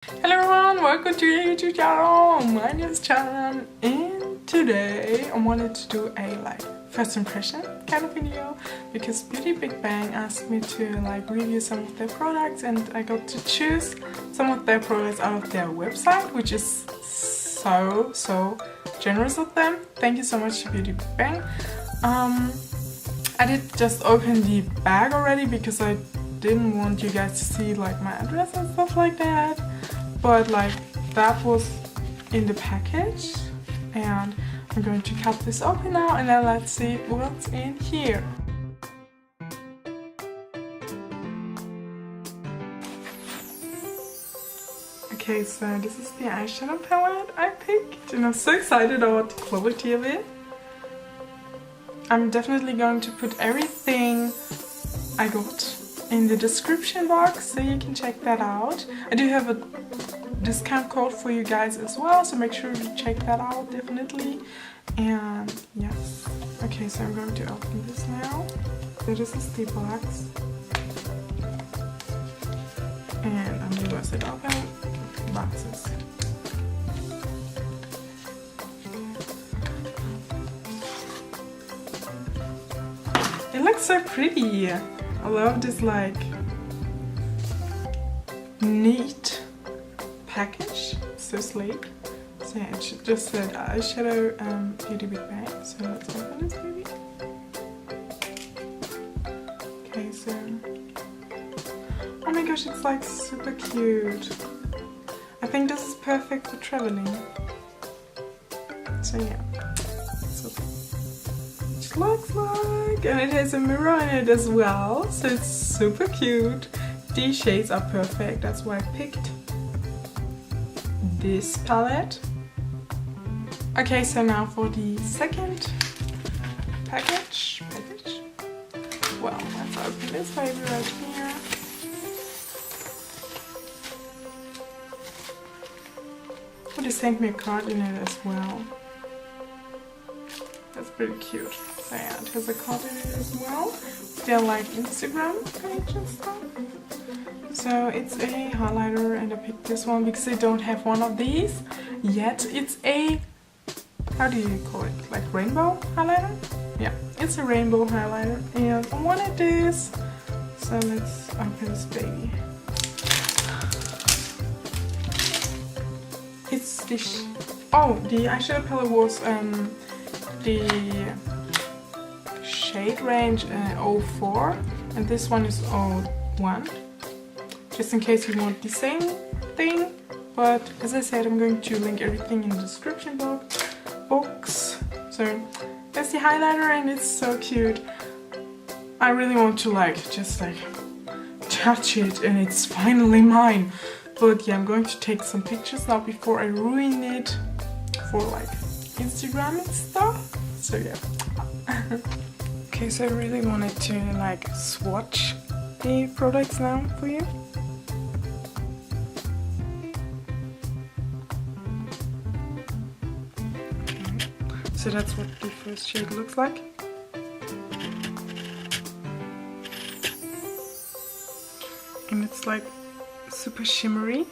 Hello everyone, welcome to your YouTube channel. My name is Chan, and today I wanted to do a first impression kind of video because BeautyBigBang asked me to review some of their products, and I got to choose some of their products out of their website, which is so generous of them. Thank you so much to BeautyBigBang. I did just open the bag already because I didn't want you guys to see my address and stuff like that, but that was in the package, and I'm going to cut this open now and then let's see what's in here. Okay, so this is the eyeshadow palette I picked, and I'm so excited about the quality of it. I'm definitely going to put everything I got in the description box so you can check that out. I do have a discount code for you guys as well, so make sure you check that out definitely. And yes, okay, so I'm going to open this now. So this is the box, and I'm going to open boxes. It looks so pretty. I love this neat package, so sleek. So yeah, it just said eyeshadow BeautyBigBang. So let's open this baby. Okay, so oh my gosh, it's super cute. I think this is perfect for traveling. So yeah, that's what it looks like, and it has a mirror in it as well, so it's super cute. These shades are perfect, that's why I picked this palette. Okay, so now for the second package. Well, let's open this baby right here. Oh, they sent me a card in it as well. That's pretty cute. So yeah, it has a card in it as well. They're Instagram page and stuff. So it's a highlighter, and I picked this one because I don't have one of these yet. It's a, how do you call it? Rainbow highlighter? Yeah, it's a rainbow highlighter, and I wanted this. So let's open this baby. It's this. Oh, the eyeshadow palette was the shade range 04, and this one is 01, just in case you want the same thing. But as I said, I'm going to link everything in the description box. So that's the highlighter, and it's so cute. I really want to just touch it, and it's finally mine. But yeah, I'm going to take some pictures now before I ruin it for Instagram and stuff. So yeah. Okay, so I really wanted to swatch the products now for you. Okay. So that's what the first shade looks like. And it's super shimmery.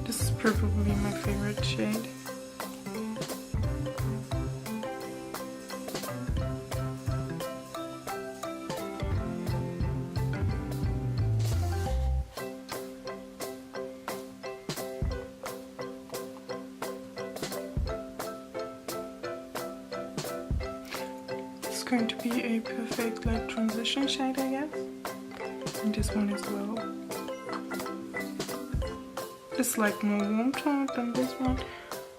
This is probably my favorite shade. It's going to be a perfect transition shade, I guess. And this one as well. It's more warm toned than this one,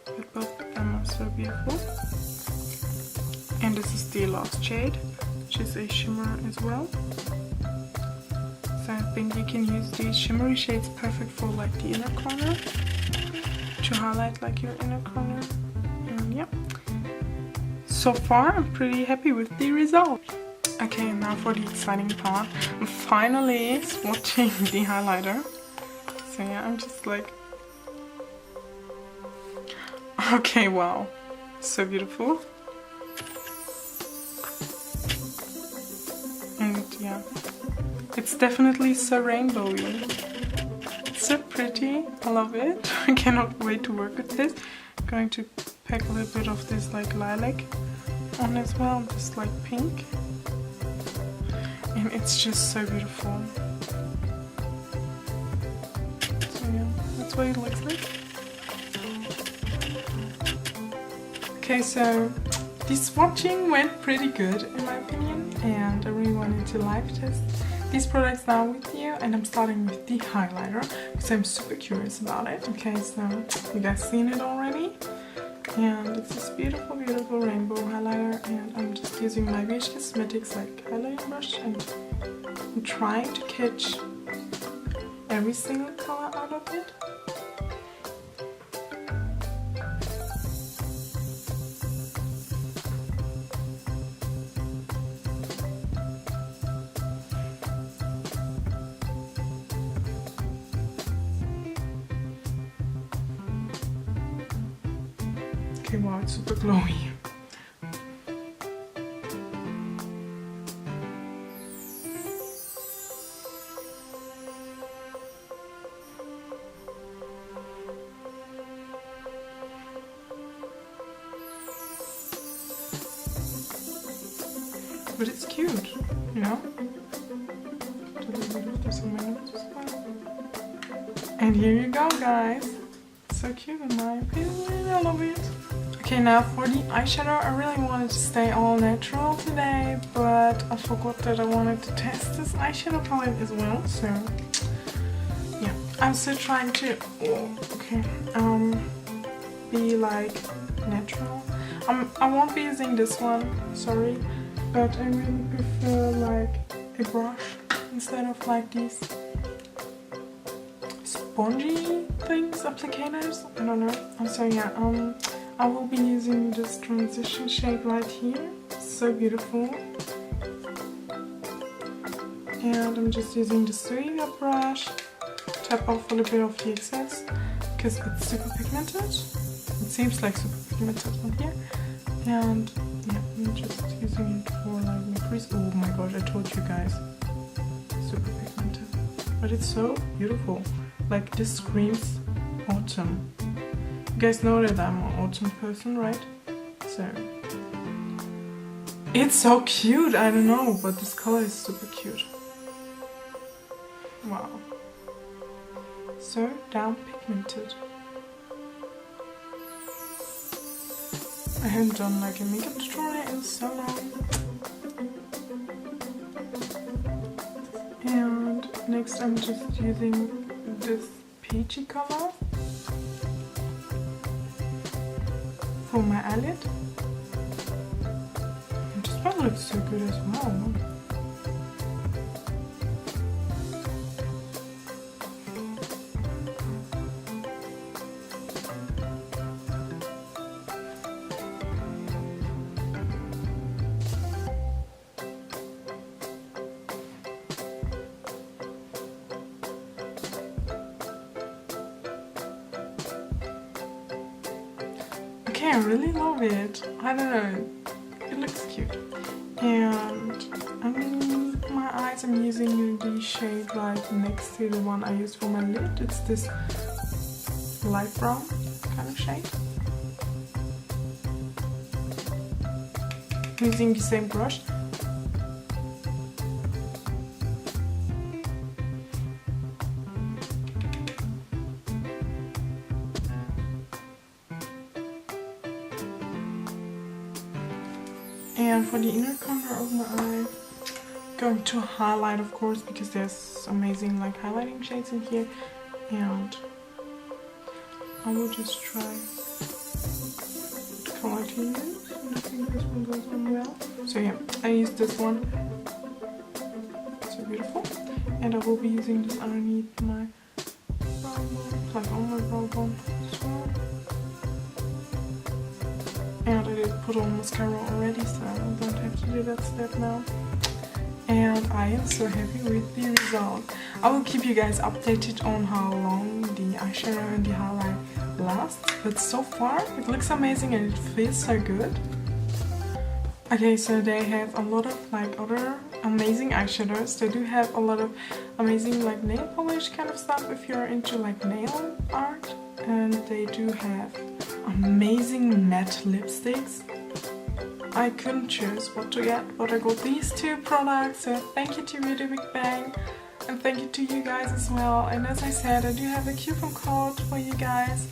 but both of them are so beautiful. And this is the last shade, which is a shimmer as well. So I think you can use these shimmery shades perfect for the inner corner to to highlight like your inner corner. And yeah, so far I'm pretty happy with the result. Okay, now for the exciting part. I'm finally swatching the highlighter. So yeah, I'm just like... Okay, wow. So beautiful. And yeah, it's definitely so rainbowy. It's so pretty. I love it. I cannot wait to work with this. I'm going to pack a little bit of this like lilac on as well, just like pink. And it's just so beautiful. So yeah, that's what it looks like. Okay, so this swatching went pretty good in my opinion, and I really wanted to live test these products now with you, and I'm starting with the highlighter because I'm super curious about it. Okay, so you guys seen it already, and it's this beautiful, beautiful rainbow highlighter, and I'm just using my Beauty Cosmetics like highlighting brush, and I'm trying to catch every single color out of it. Okay, wow, it's super glowy. But it's cute, you know? Put a little bit of this on my nose as well. And here you go, guys. So cute in my opinion, I love it. Okay, now for the eyeshadow, I really wanted to stay all natural today, but I forgot that I wanted to test this eyeshadow palette as well, so yeah. I'm still trying to, be like natural. I won't be using this one, sorry, but I really prefer like a brush instead of like these spongy things, applicators, I don't know. So yeah, I will be using this transition shade right here, so beautiful. And I'm just using the Suiga brush, tap off a little bit of the excess, because it's super pigmented. It seems like super pigmented on here. And yeah, I'm just using it for like my crease. Oh my gosh, I told you guys, super pigmented. But it's so beautiful. Like this screams autumn. You guys know that I'm an autumn person, right? So it's so cute, I don't know, but this color is super cute. Wow. So damn pigmented. I haven't done like a makeup tutorial in so long. And next I'm just using this peachy color for my eyelid. And this one looks so good as well. Okay, I really love it. I don't know, it looks cute. And underneath my eyes I'm using the shade right next to the one I used for my lid. It's this light brown kind of shade. Using the same brush. And for the inner corner of my eye, going to highlight, of course, because there's amazing like highlighting shades in here, and I will just try what color to use, and I think this one goes on well. So yeah, I used this one, so beautiful, and I will be using this underneath my brow bone, like on my brow bone. well. And I did put on mascara already, so I don't have to do that step now. And I am so happy with the result. I will keep you guys updated on how long the eyeshadow and the highlight lasts, but so far it looks amazing and it feels so good. Okay, so they have a lot of like other amazing eyeshadows. They do have a lot of amazing like nail polish kind of stuff if you're into like nail art, and they do have amazing matte lipsticks. I couldn't choose what to get, but I got these two products, so thank you to BeautyBigBang and thank you to you guys as well. And as I said, I do have a coupon code for you guys.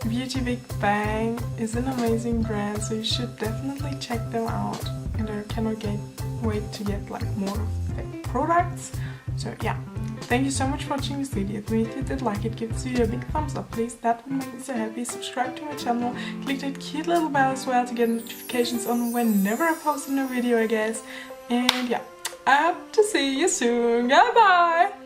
BeautyBigBang is an amazing brand, so you should definitely check them out, and I cannot wait to get like more of their products. So yeah, thank you so much for watching this video. If you did like it, give this video a big thumbs up please, that would make me so happy. Subscribe to my channel, click that cute little bell as well to get notifications on whenever I post a new video I guess. And yeah, I hope to see you soon. Goodbye!